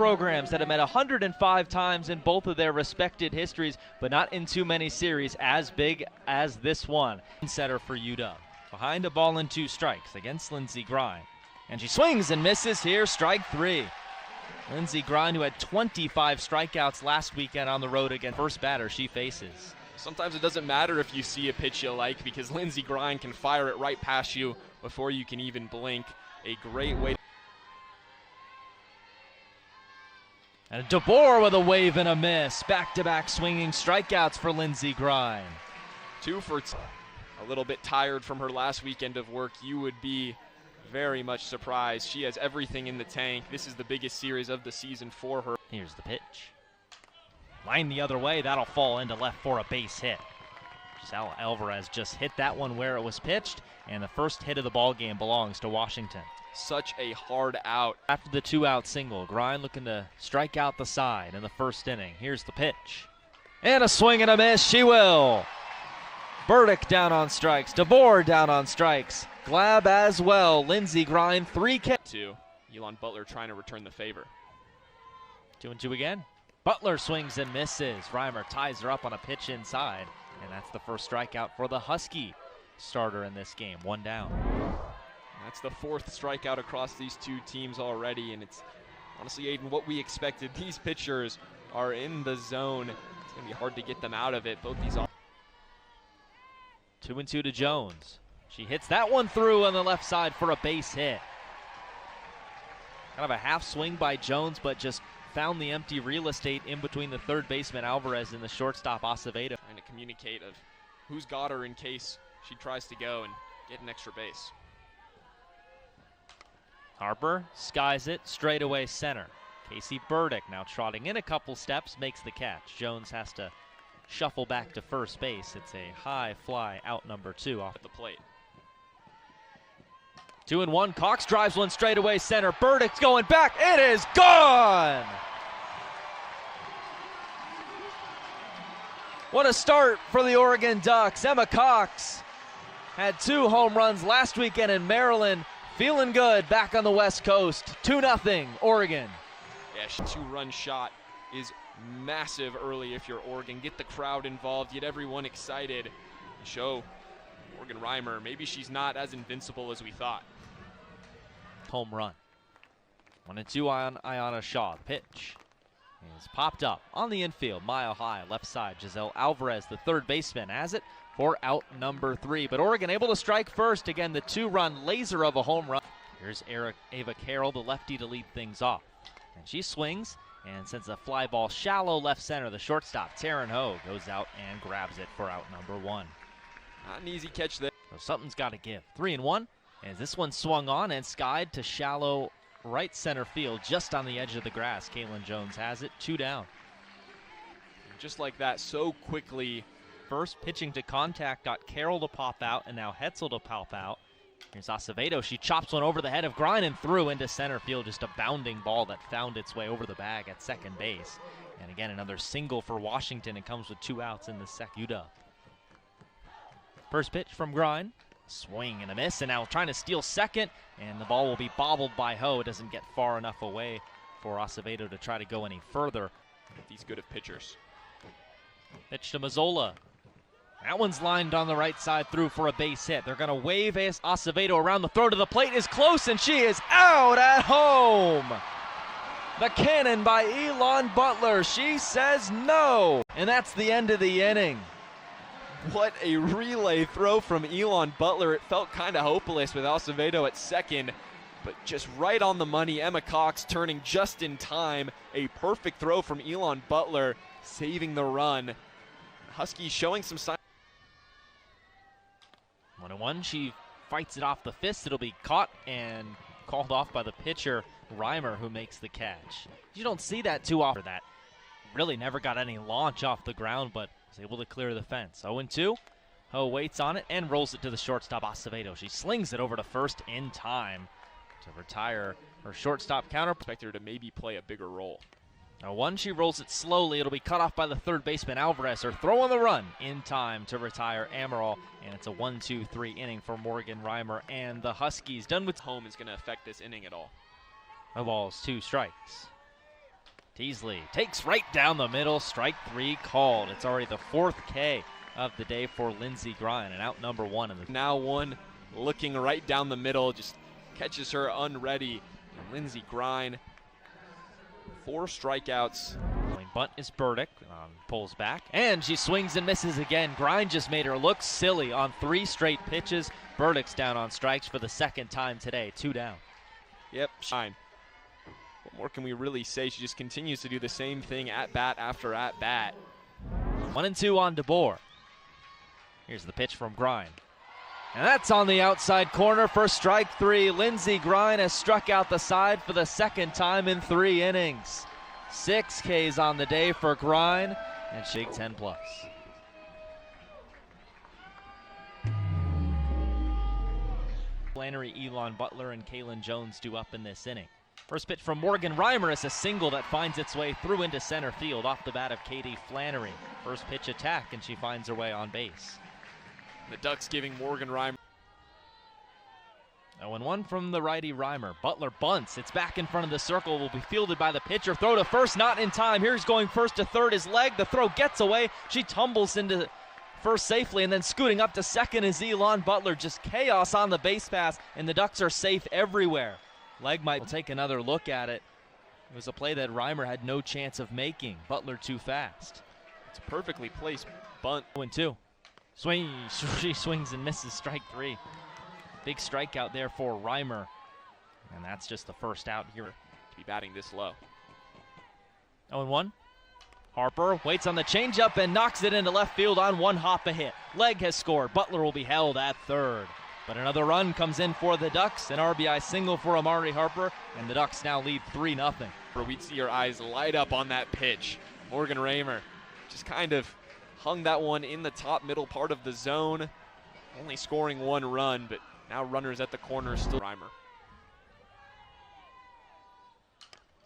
programs that have met 105 times in both of their respected histories, but not in too many series as big as this one. Setter for UW. Behind a ball and 2 strikes against Lindsey Grine. And she swings and misses here, strike 3. Lindsey Grine, who had 25 strikeouts last weekend on the road against first batter she faces. Sometimes it doesn't matter if you see a pitch you like, because Lindsey Grine can fire it right past you before you can even blink. A great way. And DeBoer with a wave and a miss. Back-to-back swinging strikeouts for Lindsey Grine. 2 for 2. A little bit tired from her last weekend of work. You would be very much surprised. She has everything in the tank. This is the biggest series of the season for her. Here's the pitch. Line the other way. That'll fall into left for a base hit. Giselle Alvarez just hit that one where it was pitched, and the first hit of the ball game belongs to Washington. Such a hard out. After the 2-out single, Grine looking to strike out the side in the first inning. Here's the pitch. And a swing and a miss. She will. Burdick down on strikes. DeBoer down on strikes. Glab as well. Lindsey Grine 3K. 2. Elon Butler trying to return the favor. 2-2 again. Butler swings and misses. Reimer ties her up on a pitch inside. And that's the first strikeout for the Husky starter in this game. 1 down. That's the 4th strikeout across these 2 teams already. And it's honestly, Aiden, what we expected. These pitchers are in the zone. It's going to be hard to get them out of it. Both these. 2-2 to Jones. She hits that one through on the left side for a base hit. Kind of a half swing by Jones, but just found the empty real estate in between the third baseman Alvarez and the shortstop Acevedo. Trying to communicate of who's got her in case she tries to go and get an extra base. Harper skies it straight away center. Casey Burdick now trotting in a couple steps, makes the catch. Jones has to shuffle back to first base. It's a high fly out number 2 off at the plate. 2-1. Cox drives one straight away center. Burdick's going back. It is gone. What a start for the Oregon Ducks. Emma Cox had 2 home runs last weekend in Maryland. Feeling good back on the West Coast. 2-0 Oregon. Yeah, 2-run shot is massive early if you're Oregon. Get the crowd involved, get everyone excited. Show Morgan Reimer maybe she's not as invincible as we thought. Home run. 1-2 on Ayana Shaw. Pitch is popped up on the infield, mile high, left side. Giselle Alvarez, the third baseman, has it for out number 3. But Oregon able to strike first. Again, the 2-run laser of a home run. Here's Ava Carroll, the lefty, to lead things off. And she swings and sends a fly ball shallow left center. The shortstop, Taryn Ho, goes out and grabs it for out number 1. Not an easy catch there. So something's got to give. 3-1. As this one swung on and skied to shallow right center field, just on the edge of the grass. Kaylin Jones has it. 2 down. Just like that, so quickly. First pitching to contact got Carroll to pop out, and now Hetzel to pop out. Here's Acevedo. She chops one over the head of Grine and threw into center field. Just a bounding ball that found its way over the bag at second base. And again, another single for Washington. It comes with 2 outs in the second. UW. First pitch from Grine. Swing and a miss, and now trying to steal second, and the ball will be bobbled by Ho. It doesn't get far enough away for Acevedo to try to go any further. These good of pitchers. Pitch to Mazzola. That one's lined on the right side through for a base hit. They're going to wave Acevedo around. The throw to the plate is close, and she is out at home. The cannon by Elon Butler. She says no, and that's the end of the inning. What a relay throw from Elon Butler. It felt kind of hopeless with Acevedo at second, but just right on the money. Emma Cox turning just in time. A perfect throw from Elon Butler, saving the run. Huskies showing some signs. 1-1. She fights it off the fist. It'll be caught and called off by the pitcher, Reimer, who makes the catch. You don't see that too often. That really never got any launch off the ground, but was able to clear the fence. 0-2. Ho waits on it and rolls it to the shortstop, Acevedo. She slings it over to first in time to retire her shortstop counter. Expect her to maybe play a bigger role. 0-1. She rolls it slowly. It'll be cut off by the third baseman, Alvarez. Her throw on the run in time to retire Amaral. And it's a 1-2-3 inning for Morgan Reimer and the Huskies. Done with home is going to affect this inning at all. No balls, 2 strikes. Teasley takes right down the middle, strike 3 called. It's already the 4th K of the day for Lindsey Grine, and out number 1 in the now one looking right down the middle, just catches her unready. And Lindsey Grine, 4 strikeouts. Bunt is Burdick, pulls back, and she swings and misses again. Grine just made her look silly on 3 straight pitches. Burdick's down on strikes for the 2nd time today, 2 down. Yep, shine. What more can we really say? She just continues to do the same thing at bat after at bat. 1-2 on DeBoer. Here's the pitch from Grine. And that's on the outside corner for strike 3. Lindsey Grine has struck out the side for the 2nd time in 3 innings. 6 Ks on the day for Grine, and she 10 plus. Flannery, Elon Butler, and Kaylin Jones due up in this inning. First pitch from Morgan Reimer is a single that finds its way through into center field off the bat of Katie Flannery. First pitch attack, and she finds her way on base. The Ducks giving Morgan Reimer. 0-1 from the righty Reimer. Butler bunts. It's back in front of the circle. Will be fielded by the pitcher. Throw to first, not in time. Here's going first to third. His leg. The throw gets away. She tumbles into first safely, and then scooting up to second is Elon Butler. Just chaos on the base pass, and the Ducks are safe everywhere. Leg might take another look at it. It was a play that Reimer had no chance of making. Butler too fast. It's a perfectly placed bunt. 0-2. Swing. She swings and misses strike 3. Big strikeout there for Reimer. And that's just the first out here. To be batting this low. 0-1. Harper waits on the changeup and knocks it into left field on 1 hop a hit. Leg has scored. Butler will be held at third. But another run comes in for the Ducks. An RBI single for Amari Harper. And the Ducks now lead 3-0. We'd see her eyes light up on that pitch. Morgan Reimer just kind of hung that one in the top middle part of the zone. Only scoring 1 run, but now runners at the corner, still Reimer.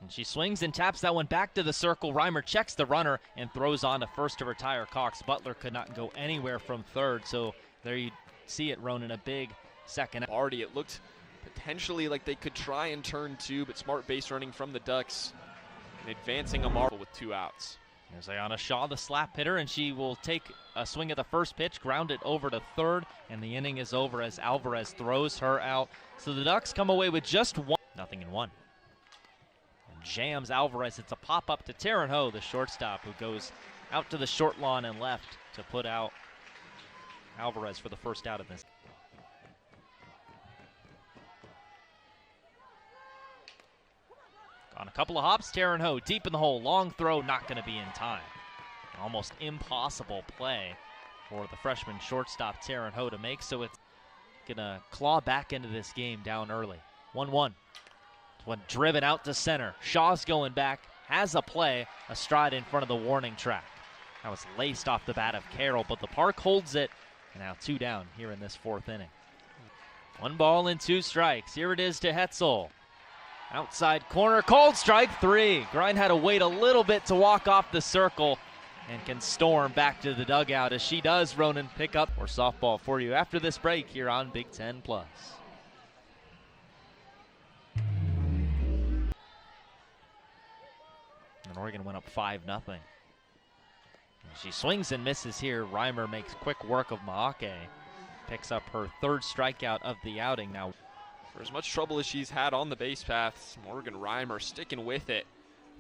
And she swings and taps that one back to the circle. Reimer checks the runner and throws on to first to retire Cox. Butler could not go anywhere from third, so there you see it, Ronan, a big second. Already it looked potentially like they could try and turn 2, but smart base running from the Ducks and advancing Amari with 2 outs. There's Ayana Shaw, the slap hitter, and she will take a swing at the first pitch, ground it over to third, and the inning is over as Alvarez throws her out. So the Ducks come away with just 1-0. And jams Alvarez. It's a pop-up to Taryn Ho, the shortstop, who goes out to the short lawn and left to put out Alvarez for the first out of this. On a couple of hops, Taryn Ho deep in the hole. Long throw, not going to be in time. An almost impossible play for the freshman shortstop Taryn Ho to make, so it's going to claw back into this game down early. 1-1. One driven out to center. Shaw's going back, has a play, a stride in front of the warning track. That was laced off the bat of Carroll, but the park holds it, and now 2 down here in this 4th inning. 1 ball and 2 strikes. Here it is to Hetzel. Outside corner, called strike 3. Grine had to wait a little bit to walk off the circle and can storm back to the dugout as she does. Ronan pick up more softball for you after this break here on Big Ten Plus. And Oregon went up 5-0. She swings and misses here. Reimer makes quick work of Maake. Picks up her 3rd strikeout of the outing now. For as much trouble as she's had on the base paths, Morgan Reimer sticking with it.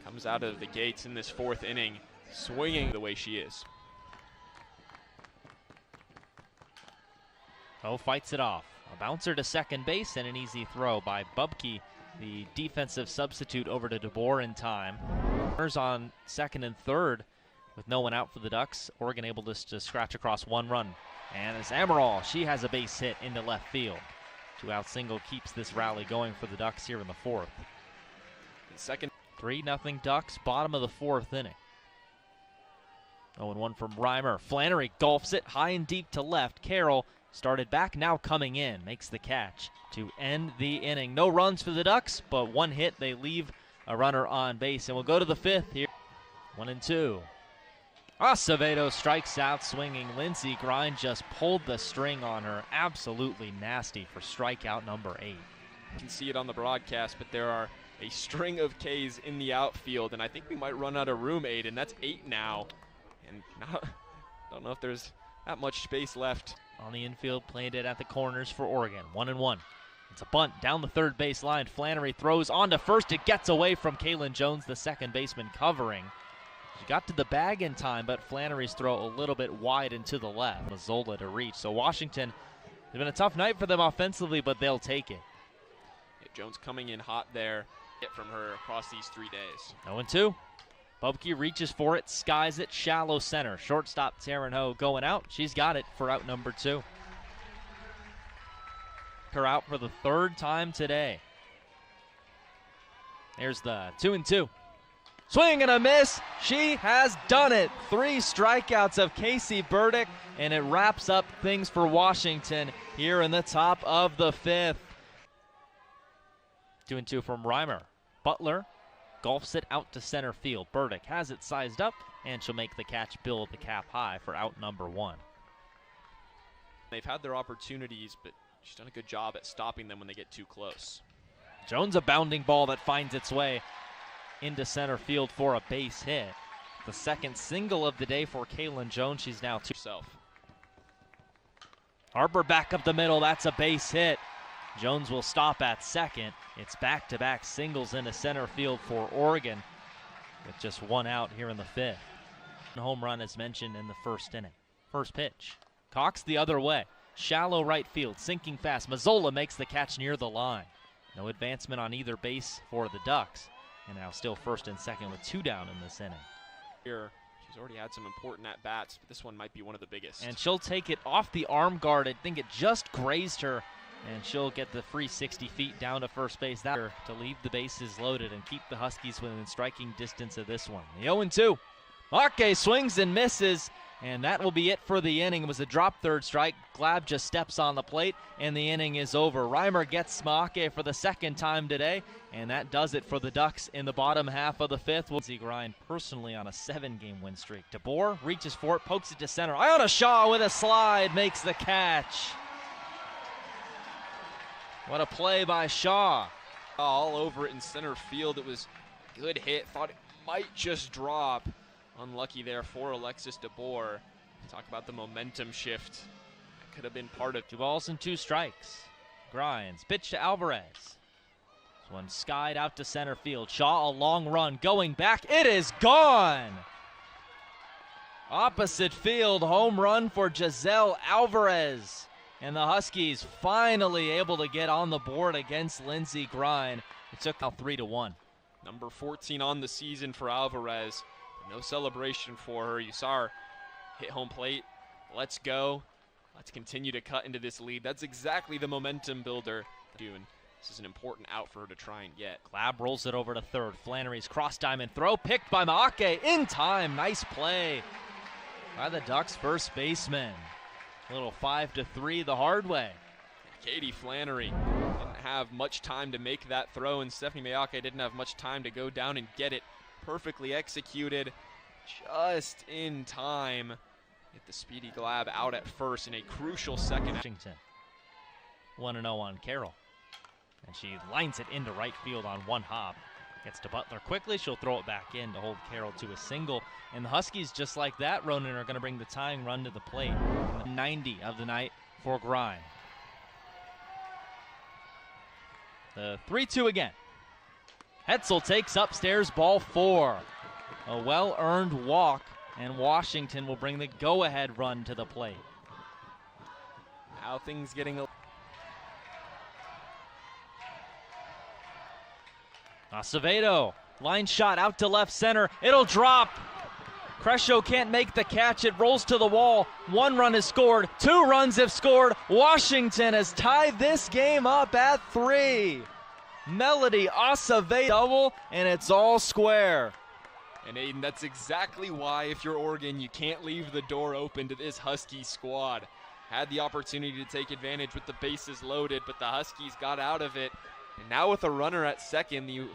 Comes out of the gates in this 4th inning, swinging the way she is. Oh, fights it off. A bouncer to second base and an easy throw by Bubke, the defensive substitute, over to DeBoer in time. Runners on second and third with no one out for the Ducks. Oregon able to scratch across 1 run. And as Amaral, she has a base hit into left field. 2-out single keeps this rally going for the Ducks here in the 4th. Second. 3-0 Ducks, bottom of the 4th inning. 0-1 from Reimer. Flannery golfs it high and deep to left. Carroll started back, now coming in. Makes the catch to end the inning. No runs for the Ducks, but 1 hit. They leave a runner on base. And we'll go to the 5th here. 1-2. Acevedo strikes out swinging. Lindsey Grine just pulled the string on her. Absolutely nasty for strikeout number 8. You can see it on the broadcast, but there are a string of Ks in the outfield, and I think we might run out of room, Aiden. That's 8 now, and don't know if there's that much space left. On the infield, played it at the corners for Oregon. 1-1. It's a bunt down the third base line. Flannery throws onto first. It gets away from Kaylin Jones, the second baseman, covering. She got to the bag in time, but Flannery's throw a little bit wide and to the left. Mazzola to reach. So Washington, it's been a tough night for them offensively, but they'll take it. Yeah, Jones coming in hot there. Hit from her across these 3 days. 0-2. Bubke reaches for it, skies it, shallow center. Shortstop Taryn Ho going out. She's got it for out number 2. Her out for the 3rd time today. There's the 2-2. Swing and a miss. She has done it. 3 strikeouts of Casey Burdick, and it wraps up things for Washington here in the top of the 5th. 2-2 from Reimer. Butler golfs it out to center field. Burdick has it sized up, and she'll make the catch, build the cap high for out number 1. They've had their opportunities, but she's done a good job at stopping them when they get too close. Jones, a bounding ball that finds its way into center field for a base hit. The second single of the day for Kaylin Jones. She's now 2. Harper back up the middle. That's a base hit. Jones will stop at second. It's back-to-back singles into center field for Oregon with just 1 out here in the 5th. Home run as mentioned in the 1st inning. First pitch. Cox the other way. Shallow right field, sinking fast. Mazzola makes the catch near the line. No advancement on either base for the Ducks. And now still 1st and 2nd with 2 down in this inning. Here, she's already had some important at-bats, but this one might be one of the biggest. And she'll take it off the arm guard. I think it just grazed her, and she'll get the free 60 feet down to first base. That to leave the bases loaded and keep the Huskies within striking distance of this one. The 0-2. Maake swings and misses, and that will be it for the inning. It was a drop third strike. Glab just steps on the plate, and the inning is over. Reimer gets Maake for the 2nd time today, and that does it for the Ducks in the bottom half of the 5th. Lindsey Grind personally on a 7-game win streak. DeBoer reaches for it, pokes it to center. Iona Shaw with a slide makes the catch. What a play by Shaw. All over it in center field. It was a good hit. Thought it might just drop. Unlucky there for Alexis DeBoer. Talk about the momentum shift. Could have been part of 2 balls and 2 strikes. Grinds. Pitch to Alvarez. This one skied out to center field. Shaw, a long run. Going back. It is gone. Opposite field. Home run for Giselle Alvarez. And the Huskies finally able to get on the board against Lindsey Grind. It took now 3-1. Number 14 on the season for Alvarez. No celebration for her. You saw her hit home plate. Let's go. Let's continue to cut into this lead. That's exactly the momentum builder. This is an important out for her to try and get. Glab rolls it over to third. Flannery's cross diamond throw picked by Maake in time. Nice play by the Ducks first baseman. A little 5-3 the hard way. Katie Flannery didn't have much time to make that throw, and Stephanie Maake didn't have much time to go down and get it. Perfectly executed, just in time. Get the speedy Glab out at first in a crucial second. Washington 1-0 on Carroll, and she lines it into right field on one hop. Gets to Butler quickly. She'll throw it back in to hold Carroll to a single. And the Huskies, just like that, Ronan, are going to bring the tying run to the plate in the 90 of the night for Grind. The 3-2 again. Hetzel takes upstairs, ball 4. A well-earned walk, and Washington will bring the go-ahead run to the plate. Now things getting a... Acevedo, line shot out to left center. It'll drop. Crescio can't make the catch. It rolls to the wall. 1 run is scored. 2 runs have scored. Washington has tied this game up at 3. Melody Acevedo double, and it's all square. And Aiden, that's exactly why, if you're Oregon, you can't leave the door open to this Husky squad. Had the opportunity to take advantage with the bases loaded, but the Huskies got out of it. And now with a runner at second, the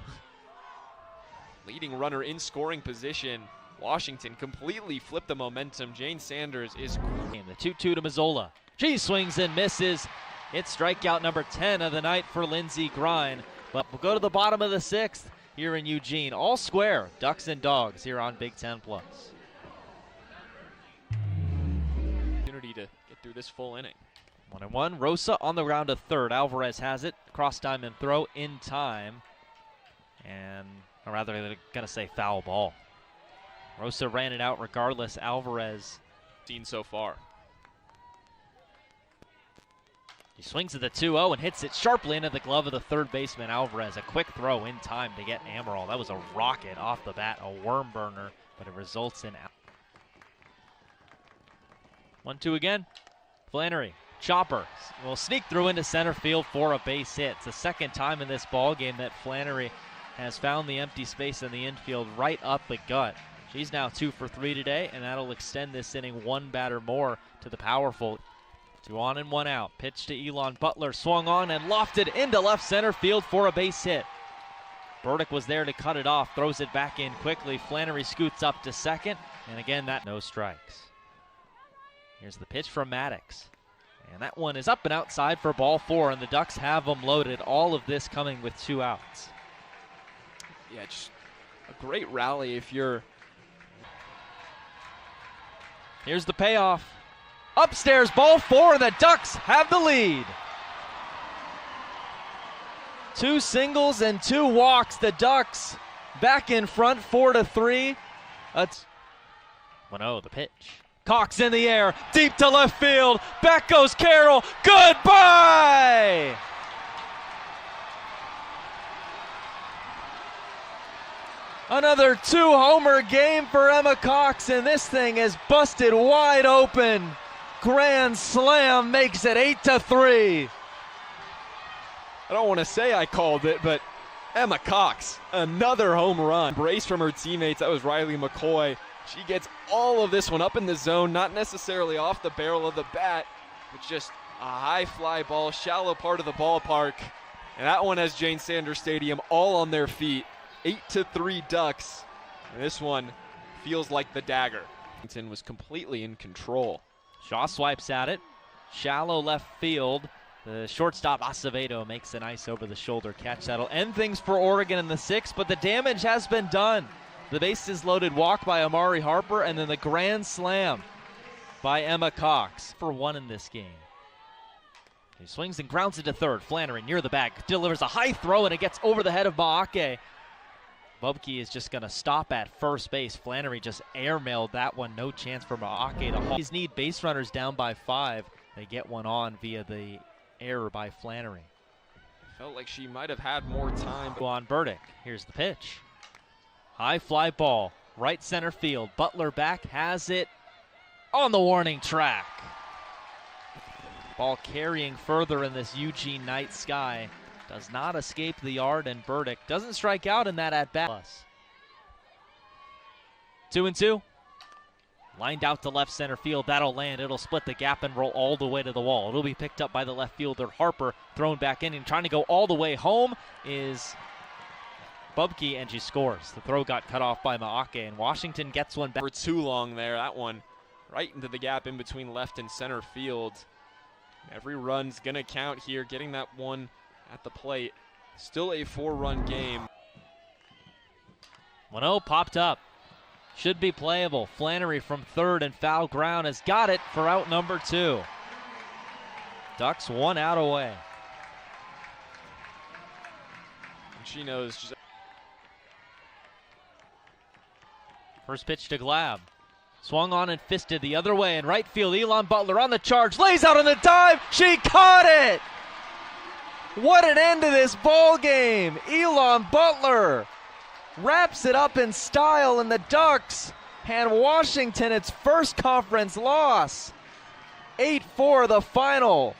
leading runner in scoring position, Washington completely flipped the momentum. Jane Sanders is... The 2-2 to Mazzola. She swings and misses. It's strikeout number 10 of the night for Lindsey Grind. But we'll go to the bottom of the 6th here in Eugene. All square, Ducks and Dogs here on Big Ten Plus. Opportunity to get through this full inning. 1-1. Rosa on the ground to third. Alvarez has it. Cross diamond throw in time. And, or rather, they're going to say foul ball. Rosa ran it out regardless. Alvarez Seen so far. He swings at the 2-0 and hits it sharply into the glove of the third baseman, Alvarez. A quick throw in time to get Amaral. That was a rocket off the bat, a worm burner, but it results in out. 1-2 again. Flannery, chopper, will sneak through into center field for a base hit. It's the second time in this ball game that Flannery has found the empty space in the infield right up the gut. She's now 2 for 3 today, and that'll extend this inning one batter more to the powerful. 2 on and 1 out. Pitch to Elon Butler, swung on and lofted into left center field for a base hit. Burdick was there to cut it off, throws it back in quickly. Flannery scoots up to second, and again, that no strikes. Here's the pitch from Maddox, and that one is up and outside for ball 4, and the Ducks have them loaded. All of this coming with 2 outs. Yeah, just a great rally if you're... Here's the payoff. Upstairs, ball 4, and the Ducks have the lead. 2 singles and 2 walks. The Ducks back in front, 4-3. That's 1-0, the pitch. Cox in the air, deep to left field. Back goes Carroll. Goodbye! Another 2-homer game for Emma Cox, and this thing is busted wide open. Grand slam makes it 8-3. I don't want to say I called it, but Emma Cox, another home run. Brace from her teammates. That was Riley McCoy. She gets all of this one up in the zone, not necessarily off the barrel of the bat, but just a high fly ball, shallow part of the ballpark. And that one has Jane Sanders Stadium all on their feet. 8-3 Ducks. And this one feels like the dagger. Washington was completely in control. Shaw swipes at it. Shallow left field. The shortstop Acevedo makes a nice over-the-shoulder catch. That'll end things for Oregon in the 6th, but the damage has been done. The bases loaded walk by Amari Harper, and then the grand slam by Emma Cox for 1 in this game. He swings and grounds it to third. Flannery near the bag, delivers a high throw, and it gets over the head of Maake. Bubke is just going to stop at first base. Flannery just airmailed that one. No chance for Maake to haul. These need base runners down by 5. They get one on via the error by Flannery. Felt like she might have had more time. Go on Burdick. Here's the pitch. High fly ball, right center field. Butler back, has it on the warning track. Ball carrying further in this Eugene night sky. Does not escape the yard, and Burdick doesn't strike out in that at-bat. 2-2. Lined out to left center field. That'll land. It'll split the gap and roll all the way to the wall. It'll be picked up by the left fielder, Harper. Thrown back in and trying to go all the way home is Bubke, and she scores. The throw got cut off by Maake, and Washington gets one back. For too long there. That one right into the gap in between left and center field. Every run's going to count here. Getting that one at the plate. Still a 4-run game. 1-0 popped up. Should be playable. Flannery from third and foul ground has got it for out number 2. Ducks 1 out away. And she knows. Just First pitch to Glab. Swung on and fisted the other way in right field. Elon Butler on the charge. Lays out on the dive. She caught it! What an end to this ball game. Elon Butler wraps it up in style, and the Ducks hand Washington its first conference loss. 8-4 the final.